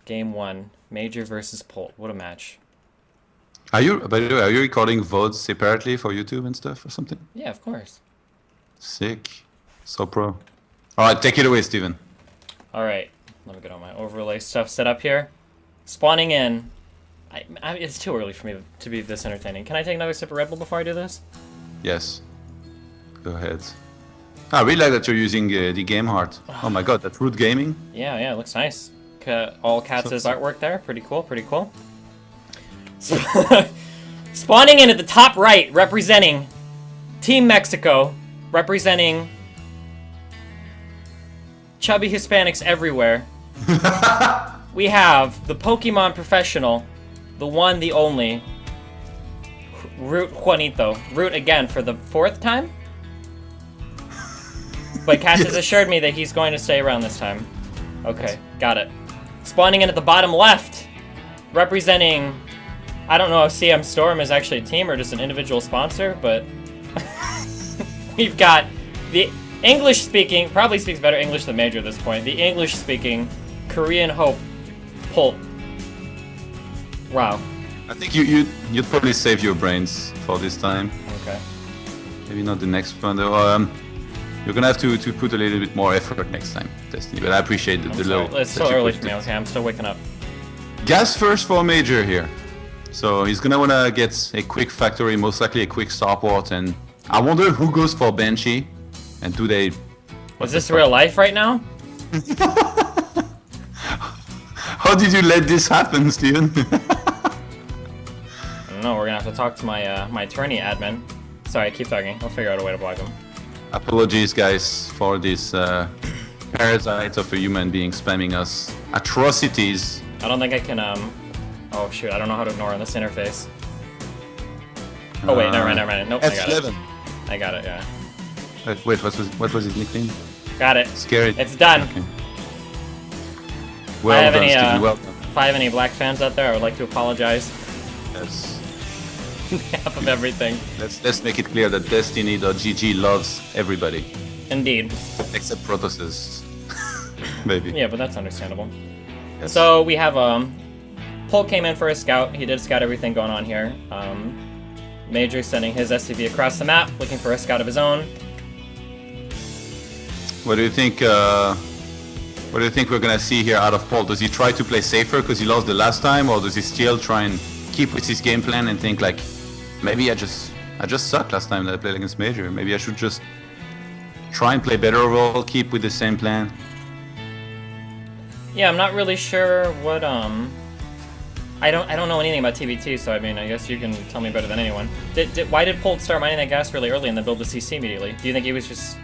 Game 1. Major versus Polt. What a match. By the way, are you recording VODs separately for YouTube and stuff or something? Yeah, of course. Sick. So pro. Alright, take it away, Steven. Alright. Let me get all my overlay stuff set up here. Spawning in. It's too early for me to be this entertaining. Can I take another sip of Red Bull before I do this? Yes. Go ahead. I really like that you're using the game heart. Oh my god, that's Root Gaming? Yeah, it looks nice. All Cats' artwork there. Pretty cool, pretty cool. Spawning in at the top right, representing Team Mexico, representing chubby Hispanics everywhere. We have the Pokemon professional, the one, the only, Root Juanito. Root again for the 4th time? But Cass has assured me that he's going to stay around this time. Okay, got it. Spawning in at the bottom left, representing... I don't know if CM Storm is actually a team or just an individual sponsor, but... we've got the English-speaking, probably speaks better English than Major at this point, the English-speaking Korean Hope Polt. Wow. I think you'd probably save your brains for this time. Okay. Maybe not the next one though. You're gonna have to put a little bit more effort next time, Destiny. But I appreciate the little. It's still early for me. Okay, I'm still waking up. Gas first for Major here. So he's gonna wanna get a quick factory, most likely a quick starport, and I wonder who goes for Banshee, and do they? Is this real life right now? How did you let this happen, Steven? I don't know. We're gonna have to talk to my my attorney admin. Sorry, keep talking. I'll figure out a way to block him. Apologies, guys, for this parasite of a human being spamming us atrocities. I don't think I can. Oh shoot! I don't know how to ignore on this interface. Oh wait, never mind. Nope, F11. I got it. Yeah. Wait, what was his nickname? Got it. Scary. It's done. Okay. Well done, Stevie. Well done. If I have any black fans out there, I would like to apologize Yes. on behalf of everything. Let's make it clear that Destiny.gg loves everybody, Indeed. except Protosters. Maybe. Yeah, but that's understandable. Yes. So we have Polt came in for a scout. He did scout everything going on here. Major sending his SCV across the map, looking for a scout of his own. What do you think? What do you think we're gonna see here out of Polt? Does he try to play safer because he lost the last time, or does he still try and keep with his game plan and think like, maybe I just sucked last time that I played against Major. Maybe I should just try and play better overall, keep with the same plan. Yeah, I'm not really sure what I don't know anything about TBT, so I mean, I guess you can tell me better than anyone. Why did Polt start mining that gas really early and then build the CC immediately? Do you think he was just...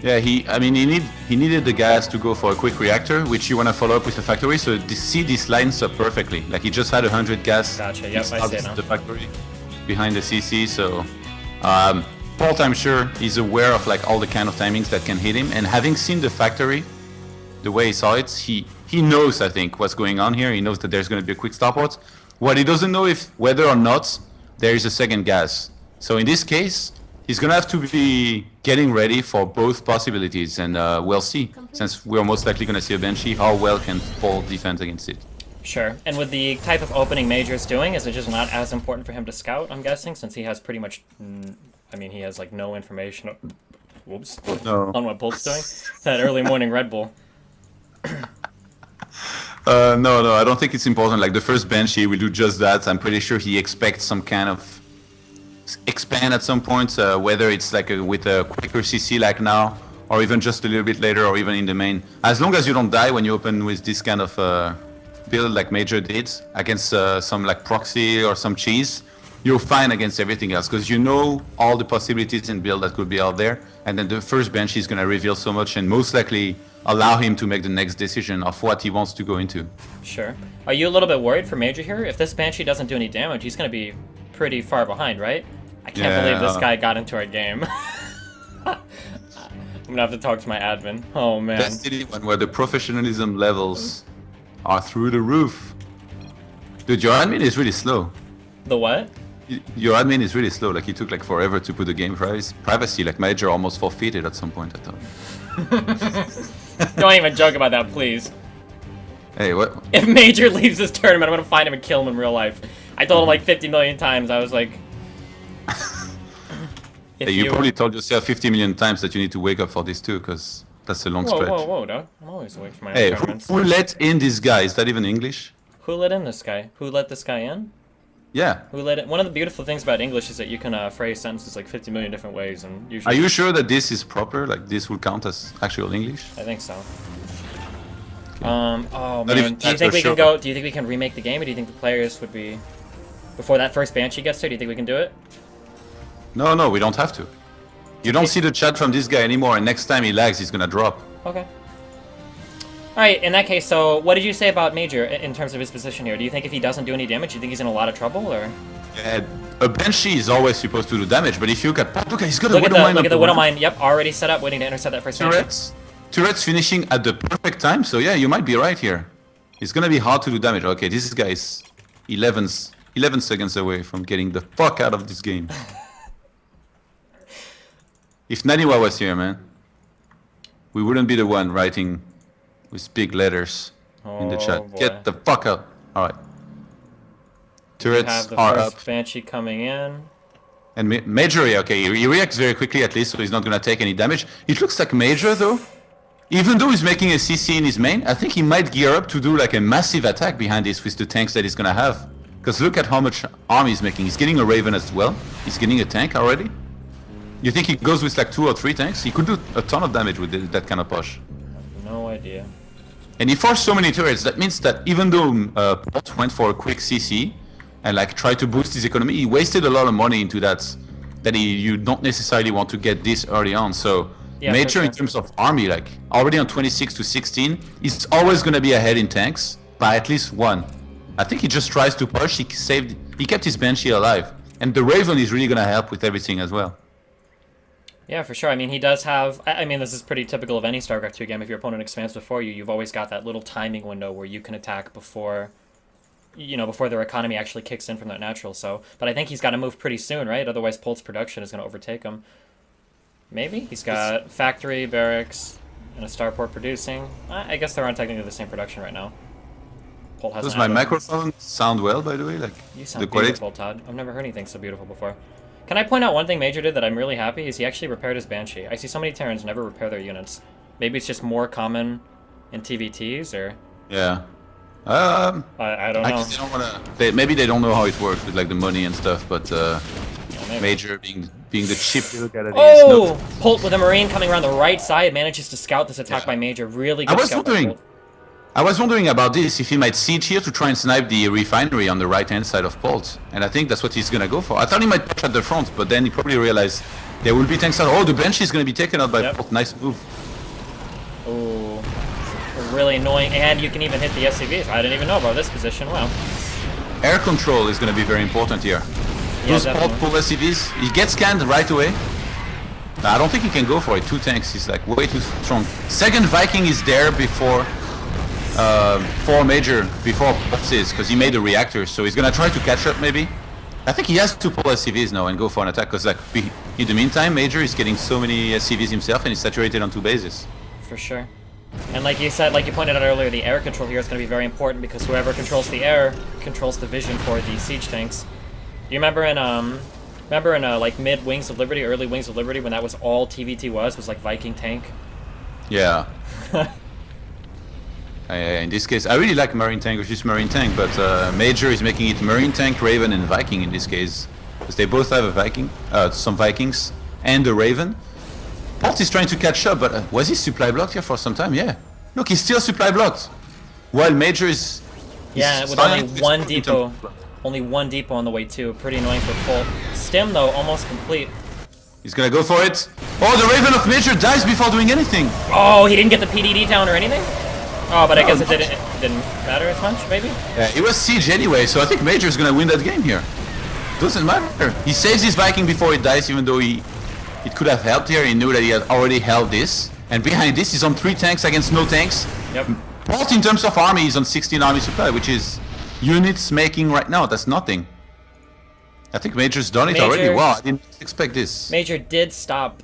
Yeah, he needed the gas to go for a quick reactor, which you want to follow up with the factory. So this lines up perfectly. Like he just had 100 gas. Gotcha. Yep, I see it now. The factory behind the CC. So Polt, I'm sure, is aware of like all the kind of timings that can hit him. And having seen the factory, the way he saw it, he knows, I think, what's going on here. He knows that there's going to be a quick starport. What he doesn't know if whether or not there is a second gas. So in this case, he's going to have to be getting ready for both possibilities, and we'll see. Since we're most likely going to see a Banshee, how well can Polt defend against it? Sure. And with the type of opening Major's doing, is it just not as important for him to scout, I'm guessing, since he has pretty much... I mean, he has, like, no information... Whoops. No. On what Polt's doing. That early morning Red Bull. No, I don't think it's important. Like, the first Banshee will do just that. I'm pretty sure he expects some kind of expand at some point, whether it's like with a quicker CC like now, or even just a little bit later, or even in the main. As long as you don't die when you open with this kind of build like Major did against some like proxy or some cheese, you're fine against everything else because you know all the possibilities in build that could be out there, and then the first Banshee is going to reveal so much and most likely allow him to make the next decision of what he wants to go into. Sure. Are you a little bit worried for Major here? If this Banshee doesn't do any damage, he's going to be pretty far behind, right? I can't believe this guy got into our game. I'm gonna have to talk to my admin. Oh man. Destiny 1 where the professionalism levels are through the roof. Dude, your admin is really slow. The what? Your admin is really slow. Like, he took like forever to put the game privacy. Like, Major almost forfeited at some point, I thought. Don't even joke about that, please. Hey, what? If Major leaves this tournament, I'm gonna find him and kill him in real life. I told him like 50 million times. I was like, Hey, you probably told yourself 50 million times that you need to wake up for this too, because that's a long stretch. Whoa, dog. I'm always awake for my Hey, tournaments. who let in this guy? Is that even English? Who let in this guy? Who let this guy in? Yeah. Who let it? One of the beautiful things about English is that you can phrase sentences like 50 million different ways, and usually. Are you sure that this is proper? Like this will count as actual English? I think so. Oh Not man, even do you that think for we sure. can go? Do you think we can remake the game, or do you think the players would be before that first Banshee gets there? Do you think we can do it? No, we don't have to. You don't see the chat from this guy anymore, and next time he lags, he's gonna drop. Okay. Alright, in that case, so what did you say about Major in terms of his position here? Do you think if he doesn't do any damage, do you think he's in a lot of trouble, or? A Banshee is always supposed to do damage, but if you look at Polt, he's got a Look at Widow Mine. the Widow Mine, yep, already set up, waiting to intercept that first Banshee. Turret's finishing at the perfect time, so yeah, you might be right here. It's gonna be hard to do damage. Okay, this guy is 11 seconds away from getting the fuck out of this game. If Naniwa was here, man, we wouldn't be the one writing with big letters in the chat. Boy. Get the fuck out. Alright. You have Turrets the are first up. Banshee coming in. And Major, yeah, okay, he reacts very quickly at least, so he's not gonna take any damage. It looks like Major, though, even though he's making a CC in his main, I think he might gear up to do like a massive attack behind this with the tanks that he's gonna have. Because look at how much army he's making. He's getting a Raven as well. He's getting a tank already. You think he goes with like 2 or 3 tanks? He could do a ton of damage with that kind of push. No idea. And he forced so many turrets, that means that even though Polt went for a quick CC and like tried to boost his economy, he wasted a lot of money into that you don't necessarily want to get this early on. So Yeah, Major for sure. in terms of army, like already on 26 to 16, he's always going to be ahead in tanks by at least 1. I think he just tries to push, he kept his Banshee alive. And the Raven is really going to help with everything as well. Yeah, for sure. I mean, he does have... I mean, this is pretty typical of any StarCraft 2 game. If your opponent expands before you, you've always got that little timing window where you can attack before... You know, before their economy actually kicks in from that natural, so... But I think he's got to move pretty soon, right? Otherwise, Polt's production is going to overtake him. Maybe? He's got factory, barracks, and a starport producing. I guess they're on technically the same production right now. Polt hasn't Does my had one. microphone sound well, by the way? Like You sound the quality? beautiful, Todd. I've never heard anything so beautiful before. Can I point out one thing Major did that I'm really happy is he actually repaired his Banshee. I see so many Terrans never repair their units. Maybe it's just more common in TVTs, or... Yeah. I don't I know. guess they don't wanna. Maybe they don't know how it works with like the money and stuff, but Yeah, maybe. Major being the chip little guy that he is, Oh! Polt with a Marine coming around the right side manages to scout this attack Yeah. by Major. Really I good was scout by wondering- Polt. I was wondering about this, if he might siege here to try and snipe the refinery on the right-hand side of Polt. And I think that's what he's gonna go for. I thought he might push at the front, but then he probably realized there will be tanks out. Oh, the Banshee is gonna be taken out by Yep. Polt. Nice move. Ooh. Really annoying, and you can even hit the SCVs. I didn't even know about this position. Wow. Air control is gonna be very important here. Yeah, Those Polt definitely. pull SCVs, he gets scanned right away. I don't think he can go for it. 2 tanks, he's like way too strong. Second Viking is there before for Major, before Polt is, because he made a reactor, so he's gonna try to catch up maybe. I think he has to pull SCVs now and go for an attack, because like in the meantime, Major is getting so many SCVs himself and he's saturated on 2 bases. For sure. And like you said, like you pointed out earlier, the air control here is going to be very important because whoever controls the air controls the vision for the siege tanks. Do you remember in like mid Wings of Liberty, early Wings of Liberty, when that was all TVT was like Viking tank? Yeah. In this case, I really like Marine Tank versus Marine Tank, but Major is making it Marine Tank, Raven, and Viking in this case, because they both have a Viking, some Vikings, and a Raven. Polt is trying to catch up, but was he supply blocked here for some time? Yeah. Look, he's still supply blocked, while Major is. Yeah, with only one depot, only one depot on the way too. Pretty annoying for Polt. Stim though, almost complete. He's gonna go for it. Oh, the Raven of Major dies before doing anything. Oh, he didn't get the PDD down or anything. Oh, but I guess it didn't matter as much, maybe. Yeah, it was siege anyway, so I think Major is gonna win that game here. Doesn't matter. He saves his Viking before he dies, even though it could have helped here. He knew that he had already held this. And behind this, he's on 3 tanks against no tanks. Yep. Polt, in terms of army, is on 16 army supply, which is units making right now. That's nothing. I think Major's done it already. Major- Wow, I didn't expect this. Major did stop.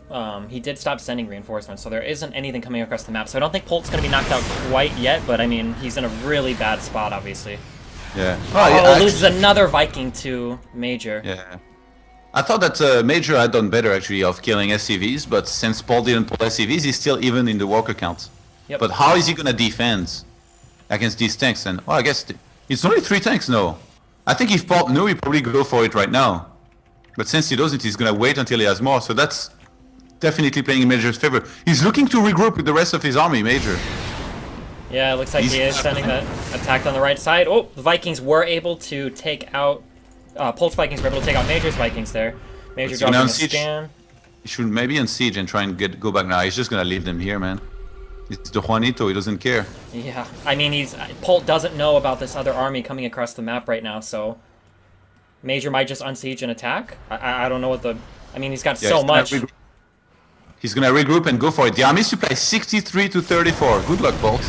He did stop sending reinforcements, so there isn't anything coming across the map. So I don't think Polt's going to be knocked out quite yet. But I mean, he's in a really bad spot, obviously. Yeah. Oh, loses another Viking to Major. Yeah. I thought that Major had done better actually of killing SCVs, but since Polt didn't pull SCVs, he's still even in the walker count. Yep. But how is he gonna defend against these tanks? And I guess it's only 3 tanks. No, I think if Polt knew, he'd probably go for it right now. But since he doesn't, he's gonna wait until he has more. So that's definitely playing in Major's favor. He's looking to regroup with the rest of his army, Major. Yeah, it looks like he is sending that attack on the right side. Oh, the Vikings were able to take out. Polt's Vikings were able to take out Major's Vikings there. Major dropping a scan. He should maybe unsiege and try and go back now. He's just gonna leave them here, man. It's the Juanito. He doesn't care. Yeah, I mean, Polt doesn't know about this other army coming across the map right now, so Major might just unsiege and attack. I don't know what the. I mean, he's got so much. He's gonna regroup and go for it. The army supply 63 to 34. Good luck, Polt.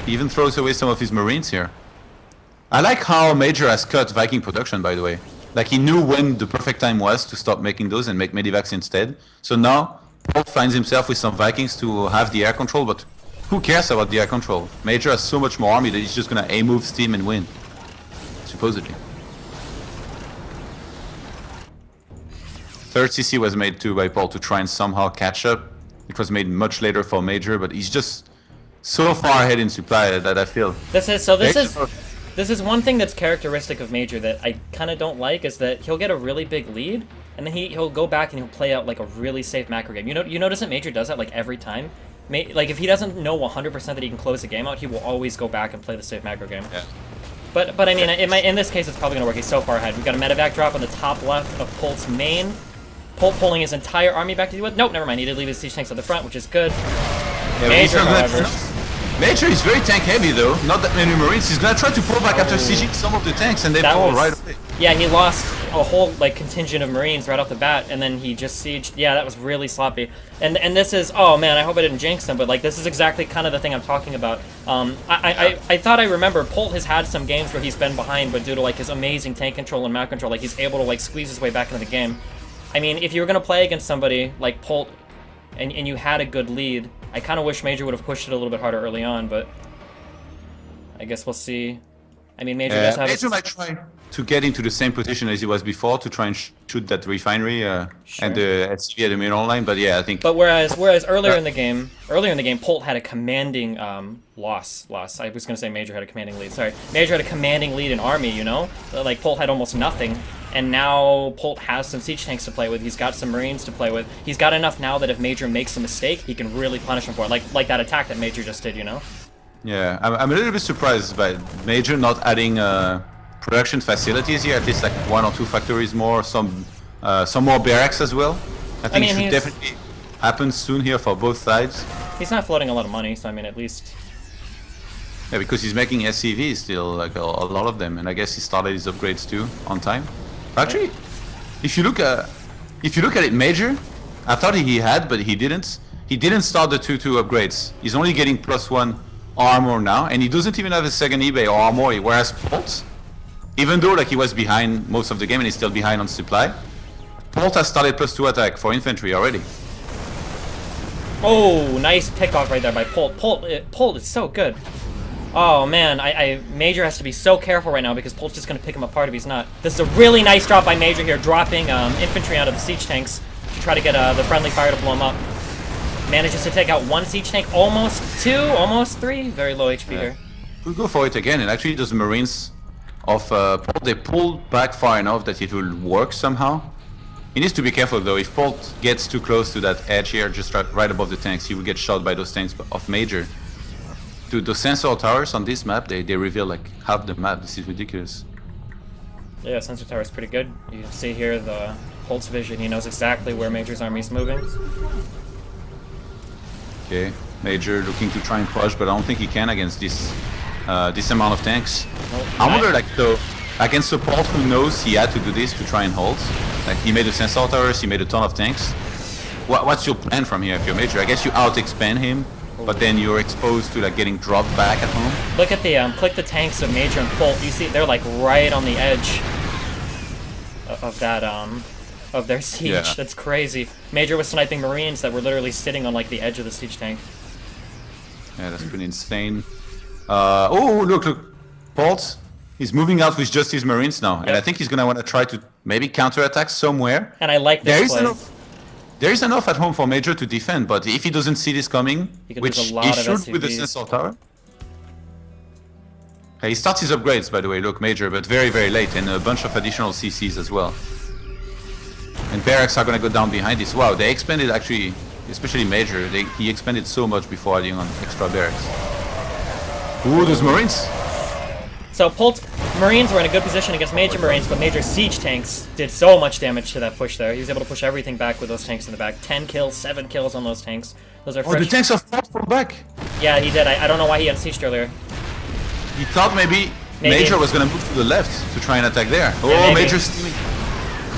He even throws away some of his marines here. I like how Major has cut Viking production, by the way. Like, he knew when the perfect time was to stop making those and make medivacs instead. So now, Polt finds himself with some Vikings to have the air control, but who cares about the air control? Major has so much more army that he's just gonna A-move Steam and win. Supposedly. Third CC was made too by Polt to try and somehow catch up. It was made much later for Major, but he's just so far ahead in supply that I feel. This is one thing that's characteristic of Major that I kind of don't like, is that he'll get a really big lead, and then he'll go back and he'll play out like a really safe macro game. You notice that Major does that like every time? Like if he doesn't know 100% that he can close the game out, he will always go back and play the safe macro game. Yeah. But I mean, in this case, it's probably going to work. He's so far ahead. We've got a medevac drop on the top left of Polt's main. Polt pulling his entire army back to the Nope, never mind. He did leave his siege tanks at the front, which is good. Yeah, Major, however... Major is very tank heavy though, not that many marines. He's gonna try to pull back after sieging some of the tanks and they pull right away. Yeah, he lost a whole like contingent of marines right off the bat, and then he just sieged. Yeah, that was really sloppy. And this is, oh man, I hope I didn't jinx him, but like this is exactly kind of the thing I'm talking about. I thought I remember Polt has had some games where he's been behind, but due to like his amazing tank control and map control, like he's able to like squeeze his way back into the game. I mean, if you were gonna play against somebody like Polt, and you had a good lead, I kind of wish Major would have pushed it a little bit harder early on, but I guess we'll see. I mean, Major does have... Major might try to get into the same position as he was before to try and shoot that refinery and the SCV at the main online, but yeah, I think... But whereas earlier in the game, Polt had a commanding loss. I was going to say Major had a commanding lead, sorry. Major had a commanding lead in army, you know? Like, Polt had almost nothing. And now Polt has some siege tanks to play with. He's got some marines to play with. He's got enough now that if Major makes a mistake, he can really punish him for it. Like that attack that Major just did, you know? Yeah, I'm a little bit surprised by Major not adding production facilities here. At least like 1 or 2 factories more, some more barracks as well. I think it should definitely happen soon here for both sides. He's not floating a lot of money, so I mean, at least... Yeah, because he's making SCVs still, like a lot of them, and I guess he started his upgrades too on time. Actually, if you look at it, Major, I thought he had, but he didn't. He didn't start the 2-2 upgrades. He's only getting +1 armor now, and he doesn't even have a second eBay or armor. Whereas Polt, even though like he was behind most of the game and he's still behind on supply, Polt has started +2 attack for infantry already. Oh, nice pickoff right there by Polt. Polt is so good. Oh man, Major has to be so careful right now because Polt's just going to pick him apart if he's not. This is a really nice drop by Major here, dropping infantry out of the siege tanks to try to get the friendly fire to blow him up. Manages to take out 1 siege tank, almost 2, almost 3. Very low HP here. We'll go for it again, and actually those marines of Polt, they pulled back far enough that it will work somehow. He needs to be careful though. If Polt gets too close to that edge here, just right above the tanks, he will get shot by those tanks of Major. Dude, those sensor towers on this map, they reveal like half the map. This is ridiculous. Yeah, sensor tower is pretty good. You can see here the Polt's vision. He knows exactly where Major's army is moving. Okay, Major looking to try and push, but I don't think he can against this amount of tanks. I wonder, like, so against a Polt who knows he had to do this to try and hold. Like, he made a sensor towers, he made a ton of tanks. What's your plan from here if you're Major? I guess you out-expand him, but then you're exposed to like getting dropped back at home. Look at the click the tanks of Major and Polt. You see they're like right on the edge. of that of their siege. Yeah. That's crazy. Major was sniping Marines that were literally sitting on like the edge of the siege tank. Yeah, that's pretty insane. Oh, look. Polt, he's moving out with just his Marines now. And I think he's going to want to try to maybe counterattack somewhere. And I like this play. There is enough at home for Major to defend, but if he doesn't see this coming, which he should with the Sensor Tower. He starts his upgrades, by the way, look, Major, but very, very late, and a bunch of additional CCs as well. And barracks are going to go down behind this. Wow, they expanded actually, especially Major, he expanded so much before adding on extra barracks. Ooh, those Marines! So Polt Marines were in a good position against Major Marines, but Major siege tanks did so much damage to that push there. He was able to push everything back with those tanks in the back. 10 kills, 7 kills on those tanks. Those are fresh. Oh, the tanks are fought from back! Yeah, he did. I don't know why he unsieged earlier. He thought maybe Major was going to move to the left to try and attack there. Oh, yeah, Major's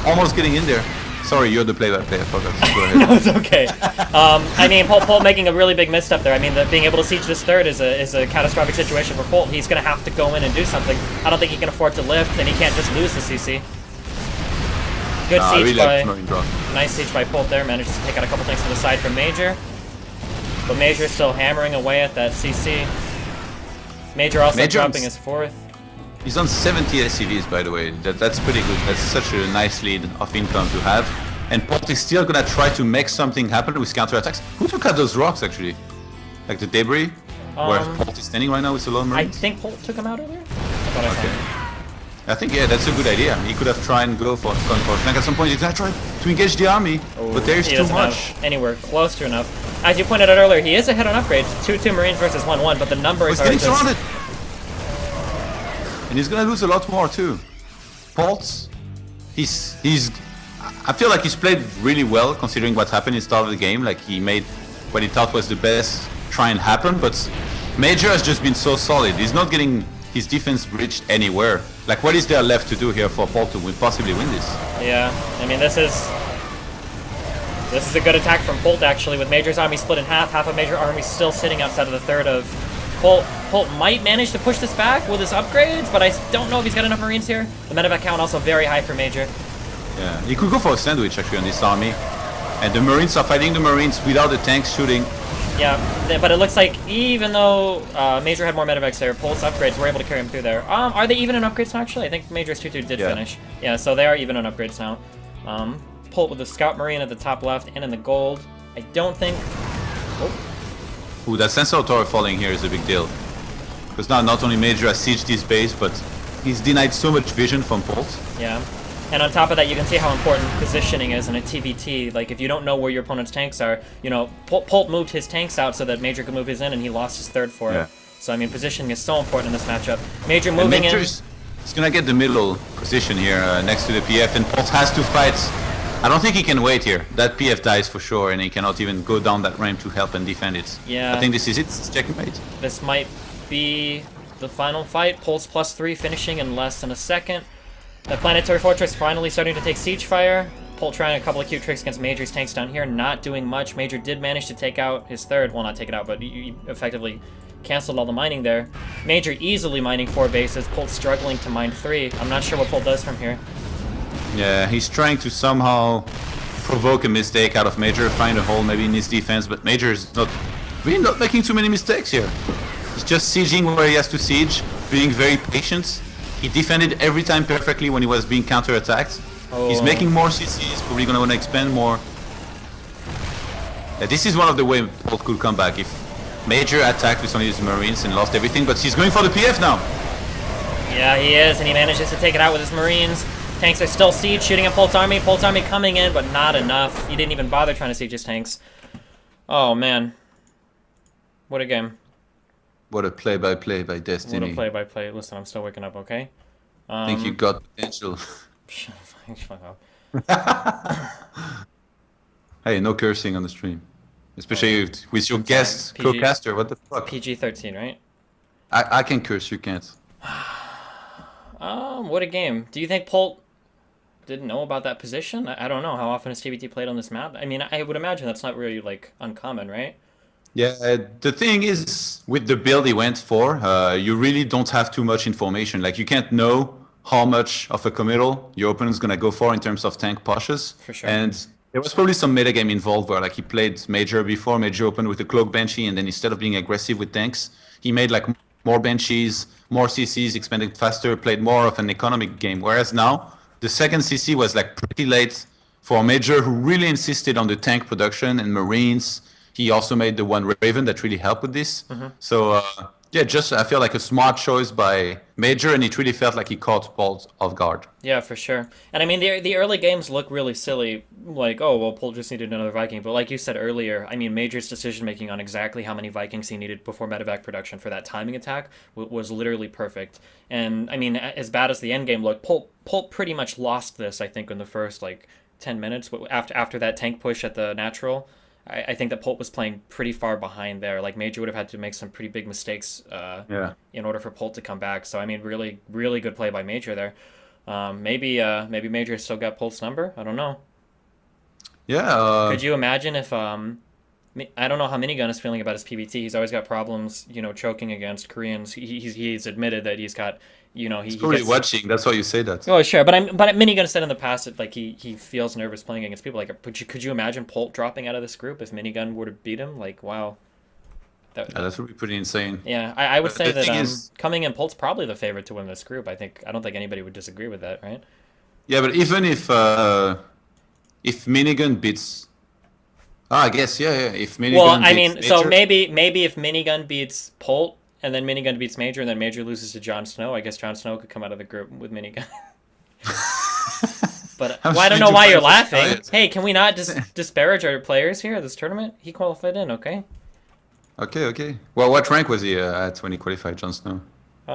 almost getting in there. Sorry, you're the play-by-play. I forgot. Go ahead. No, it's okay. I mean, Polt making a really big misstep there. I mean, being able to siege this third is a catastrophic situation for Polt. He's going to have to go in and do something. I don't think he can afford to lift, and he can't just lose the CC. Good siege nice siege by Polt there. Manages to take out a couple things to the side from Major. But Major still hammering away at that CC. Major also dropping his fourth. He's on 70 SCVs, by the way. That's pretty good. That's such a nice lead of income to have. And Polt is still gonna try to make something happen with counterattacks. Who took out those rocks, actually? Like the debris? Where Polt is standing right now with the lone Marines? I think Polt took him out earlier? I thought I saw. I think, yeah, that's a good idea. He could have tried and go for flank at some point. He's gonna try to engage the army, but there's too much. Anywhere close to enough. As you pointed out earlier, he is ahead on upgrades. 2-2 Marines versus 1-1, but the numbers are getting just... surrounded! And he's gonna lose a lot more too. Polt, I feel like he's played really well considering what happened in the start of the game. Like he made what he thought was the best try and happen, but Major has just been so solid. He's not getting his defense breached anywhere. Like what is there left to do here for Polt to possibly win this? Yeah, I mean this is a good attack from Polt actually, with Major's army split in half. Half of Major army still sitting outside of the third of Polt. Polt might manage to push this back with his upgrades, but I don't know if he's got enough Marines here. The medevac count also very high for Major. Yeah, he could go for a sandwich actually on this army. And the Marines are fighting the Marines without the tanks shooting. Yeah, but it looks like even though Major had more medevacs there, Polt's upgrades were able to carry him through there. Are they even in upgrades now actually? I think Major's 2-2 did finish. Yeah, so they are even in upgrades now. Polt with the Scout Marine at the top left and in the gold. I don't think... Ooh, that sensor tower falling here is a big deal. Because now not only Major has sieged this base, but he's denied so much vision from Polt. Yeah. And on top of that, you can see how important positioning is in a TVT. Like, if you don't know where your opponent's tanks are, you know, Polt moved his tanks out so that Major could move his in, and he lost his third for it. So, I mean, positioning is so important in this matchup. Major moving in... He's gonna get the middle position here next to the PF, and Polt has to fight. I don't think he can wait here. That PF dies for sure, and he cannot even go down that ramp to help and defend it. Yeah. I think this is it. It's checkmate. This might be the final fight. Polt's +3 finishing in less than a second. The Planetary Fortress finally starting to take siege fire. Polt trying a couple of cute tricks against Major's tanks down here, not doing much. Major did manage to take out his third. Well, not take it out, but he effectively canceled all the mining there. Major easily mining 4 bases. Polt struggling to mine 3. I'm not sure what Polt does from here. Yeah, he's trying to somehow provoke a mistake out of Major, find a hole maybe in his defense, but Major is really not making too many mistakes here. He's just sieging where he has to siege, being very patient. He defended every time perfectly when he was being counter-attacked. He's making more CCs, probably going to want to expand more. Yeah, this is one of the ways Polt could come back if Major attacked with only his Marines and lost everything, but he's going for the PF now. Yeah, he is, and he manages to take it out with his Marines. Tanks are still siege, shooting at Polt's army. Polt's army coming in, but not enough. He didn't even bother trying to siege his tanks. Oh, man. What a game. What a play-by-play by Destiny. What a play-by-play. Listen, I'm still waking up, okay? I think you got potential. Shut up. Hey, no cursing on the stream. Especially with your guest, co-caster. What the fuck? PG-13, right? I can curse, you can't. What a game. Do you think Polt didn't know about that position? I don't know. How often has TBT played on this map? I mean, I would imagine that's not really, like, uncommon, right? Yeah, the thing is, with the build he went for, you really don't have too much information. Like, you can't know how much of a committal your opponent's gonna go for in terms of tank pushes. For sure. And there was probably some metagame involved where like he played Major before, Major opened with a cloak Banshee, and then instead of being aggressive with tanks, he made like more Banshees, more CCs, expanded faster, played more of an economic game. Whereas now, the second CC was like pretty late for Major, who really insisted on the tank production and Marines. He also made the one Raven that really helped with this. So yeah, just I feel like a smart choice by Major, and it really felt like he caught Polt off guard. Yeah, for sure. And I mean, the early games look really silly, like, oh, well, Polt just needed another Viking. But like you said earlier, I mean, Major's decision-making on exactly how many Vikings he needed before medevac production for that timing attack was literally perfect. And, I mean, as bad as the endgame looked, Polt pretty much lost this, I think, in the first, like, 10 minutes. After that tank push at the natural, I think that Polt was playing pretty far behind there. Like, Major would have had to make some pretty big mistakes in order for Polt to come back. So, I mean, really, really good play by Major there. Maybe Major still got Polt's number. I don't know. Yeah. Could you imagine if I don't know how Minigun is feeling about his PVT. He's always got problems, choking against Koreans. He's admitted that he's got, he's probably watching. That's why you say that. Oh, sure, but Minigun said in the past that like he feels nervous playing against people. Like, could you imagine Polt dropping out of this group if Minigun were to beat him? Like, wow. That would be pretty insane. Yeah, I would say that is, coming in, Polt's probably the favorite to win this group. I don't think anybody would disagree with that, right? Yeah, but even if Minigun beats, I guess yeah. If Minigun beats Major, maybe if Minigun beats Polt and then Minigun beats Major and then Major loses to Jon Snow, I guess Jon Snow could come out of the group with Minigun. But well, I don't know why you're laughing. Hey, can we not disparage our players here at this tournament? He qualified in, okay? Okay. Well, what rank was he at when he qualified, Jon Snow? I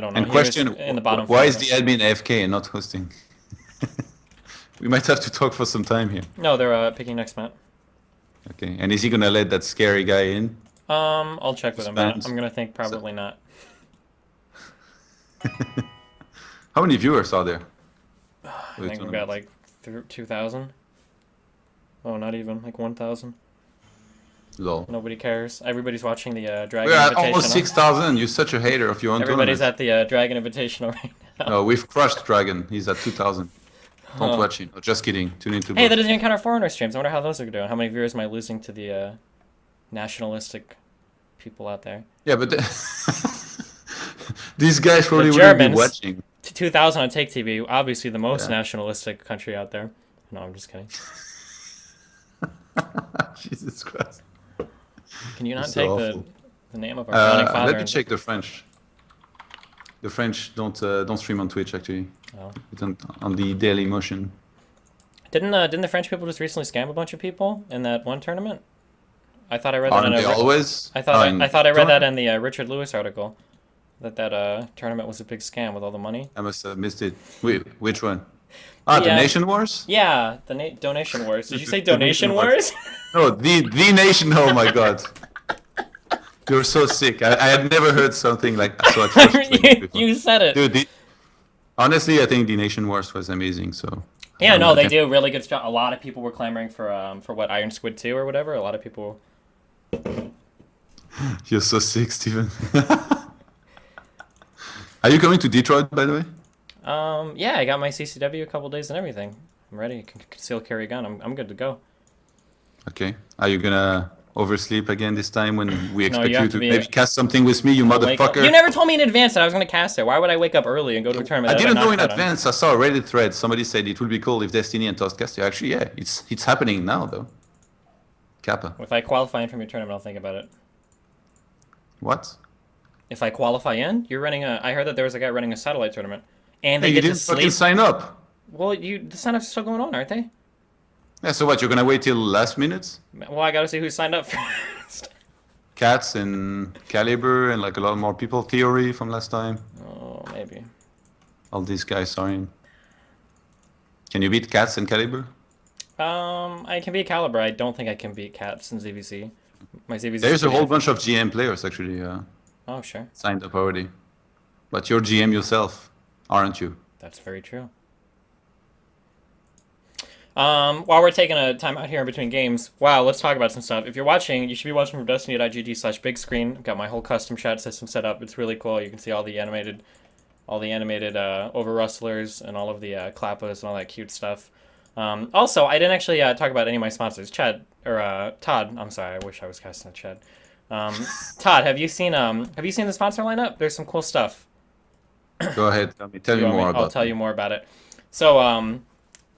don't know. And question, in the bottom why is the admin AFK and not hosting? We might have to talk for some time here. No, they're picking next mat. Okay, and is he gonna let that scary guy in? I'll check with him. I'm gonna think probably not. How many viewers are there? I think we've got like 2,000. Oh, not even like 1,000. Lol. Nobody cares. Everybody's watching the Dragon We're at Invitational. almost 6,000. You're such a hater of your own Everybody's tournament. at the Dragon Invitational right now. No, we've crushed Dragon. He's at 2,000. Don't watch him. Oh, just kidding. Tune into. Hey, that doesn't even count our foreigner streams. I wonder how those are doing. How many viewers am I losing to the nationalistic people out there? Yeah, but these guys probably The wouldn't be Germans. watching. 2,000 on Take TV, obviously the most nationalistic country out there. No, I'm just kidding. Jesus Christ. Can you not So take awful. the name of our founding father? Let me check the French. The French don't stream on Twitch actually. Oh. It's on the Daily Motion. Didn't the French people just recently scam a bunch of people in that one tournament? I thought I read that Aren't in they always? I thought I read that in the Richard Lewis article. That tournament was a big scam with all the money. I must have missed it. Wait, which one? The Nation Wars? Yeah, the donation wars. Did you say donation wars? No, the Nation. Oh my God. You're so sick. I had never heard something like so atrocious before. You said it. Dude, honestly, I think the Nation Wars was amazing. So. Yeah, no, they do really good stuff. A lot of people were clamoring for what Iron Squid 2 or whatever. A lot of people. You're so sick, Steven. Are you coming to Detroit, by the way? Yeah, I got my CCW a couple days and everything. I'm ready. Can conceal carry gun. I'm good to go. Okay. Are you gonna oversleep again this time when we expect you you have to to be maybe cast something with me, you motherfucker? You never told me in advance that I was gonna cast it. Why would I wake up early and go to a tournament? I that didn't know in knocked out on? advance. I saw a Reddit thread. Somebody said it would be cool if Destiny and Toast cast you. Actually, yeah, it's happening now though. Kappa. If I qualify in from your tournament, I'll think about it. What? If I qualify in, you're running a. I heard that there was a guy running a satellite tournament, and they Hey, you get to didn't fucking sleep. sign up. Well, the signups are still going on, aren't they? Yeah, so what? You're gonna wait till last minute? Well, I gotta see who signed up first. Cats and Caliber and like a lot more people. Theory from last time. Oh, maybe. All these guys are in. Can you beat Cats and Caliber? I can beat Caliber. I don't think I can beat Cats in ZVC. My ZVC. There's a whole bunch of GM players actually Oh, sure. signed up already. But you're GM yourself, aren't you? That's very true. While we're taking a time out here in between games, wow, let's talk about some stuff. If you're watching, you should be watching from destiny.gg/big screen. I've got my whole custom chat system set up. It's really cool. You can see all the animated over rustlers and all of the clappos and all that cute stuff. Also, I didn't actually talk about any of my sponsors. Todd. I'm sorry. I wish I was casting a Chad. Todd, have you seen the sponsor lineup? There's some cool stuff. Go ahead. Tell me more about I'll tell you more about it. So,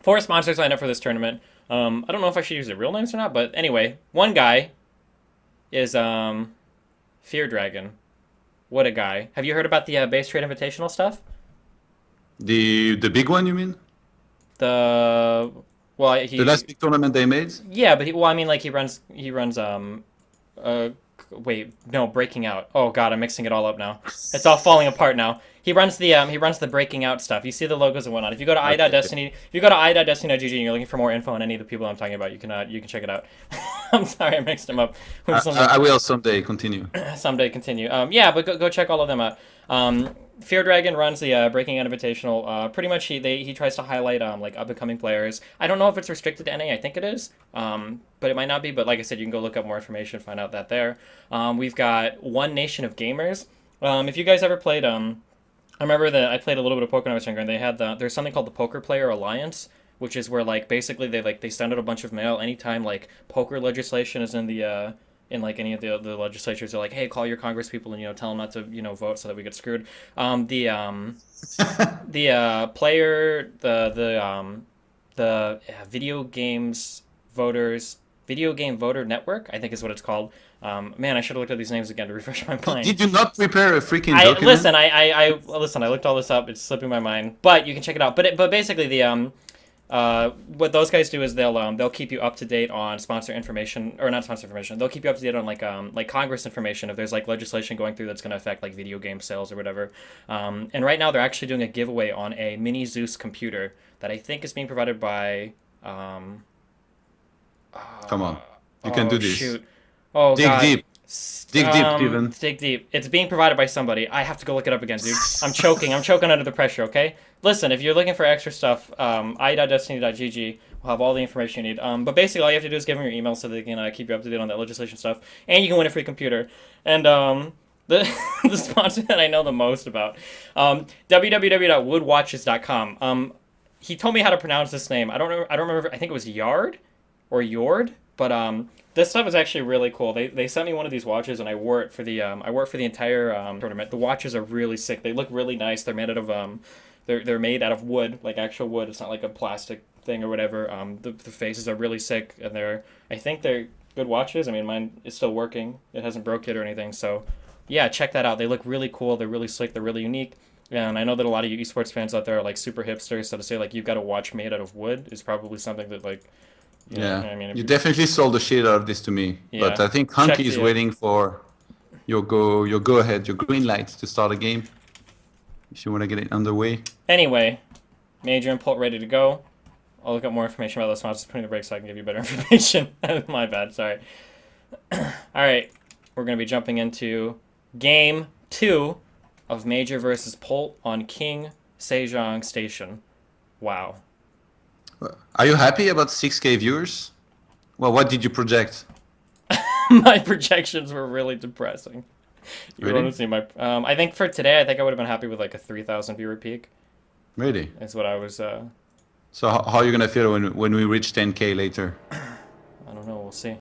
4 sponsors lined up for this tournament. I don't know if I should use their real names or not, but anyway, one guy is Fear Dragon. What a guy! Have you heard about the base trade invitational stuff? The big one, you mean? The The last big tournament they made? Yeah, but I mean, like he runs wait, no, Breaking Out. Oh god, I'm mixing it all up now. It's all falling apart now. He runs the Breaking Out stuff. You see the logos and whatnot. If you go to i.destiny, if you go to i.destiny.gg and you're looking for more info on any of the people I'm talking about, you can check it out. I'm sorry, I mixed them up. I will someday continue. Someday continue. Yeah, but go check all of them out. Fear Dragon runs the Breaking Out Invitational. Pretty much he tries to highlight like up and coming players. I don't know if it's restricted to NA. I think it is, but it might not be. But like I said, you can go look up more information, find out that there. We've got One Nation of Gamers. If you guys ever played, I remember that I played a little bit of poker when I was younger, and they had there's something called the Poker Player Alliance, which is where like basically they send out a bunch of mail anytime like poker legislation is in the in like any of the legislatures. They're like, hey, call your congress people and tell them not to vote so that we get screwed. The video games voters video game voter network, I think is what it's called. Man, I should have looked at these names again to refresh my mind. Did you not prepare a freaking document? Listen, I looked all this up. It's slipping my mind, but you can check it out. But basically what those guys do is they'll keep you up to date on sponsor information, or not sponsor information. They'll keep you up to date on like Congress information if there's like legislation going through that's going to affect like video game sales or whatever. And right now they're actually doing a giveaway on a mini Zeus computer that I think is being provided by. Come on, you can do this. Shoot. Oh, dig God. deep. Dig deep, Steven. Dig deep. It's being provided by somebody. I have to go look it up again, dude. I'm choking. I'm choking under the pressure, okay? Listen, if you're looking for extra stuff, i.destiny.gg will have all the information you need. But basically, all you have to do is give them your email so they can keep you up to date on that legislation stuff. And you can win a free computer. And the sponsor that I know the most about, www.woodwatches.com. He told me how to pronounce this name. I don't remember. I think it was Yard or Yord. But this stuff is actually really cool. They sent me one of these watches, and I wore it for the entire tournament. The watches are really sick. They look really nice. They're made out of they're made out of wood, like actual wood. It's not like a plastic thing or whatever. The faces are really sick, and I think they're good watches. I mean, mine is still working. It hasn't broke yet or anything. So yeah, check that out. They look really cool. They're really slick. They're really unique. And I know that a lot of you esports fans out there are like super hipsters. So to say like you've got a watch made out of wood is probably something that like. Yeah, I mean, you definitely sold the shit out of this to me. Yeah. But I think Hunky is waiting for your go ahead, your green light to start a game. If you want to get it underway. Anyway, Major and Polt ready to go. I'll look up more information about those sponsors, putting the break so I can give you better information. My bad, sorry. All right, we're going to be jumping into Game 2 of Major versus Polt on King Sejong Station. Wow. Are you happy about 6K viewers? Well, what did you project? My projections were really depressing. You Really? want to see my? I think for today, I think I would have been happy with like a 3,000 viewer peak. Really? Is what I was. So how are you gonna feel when we reach 10K later? I don't know. We'll see.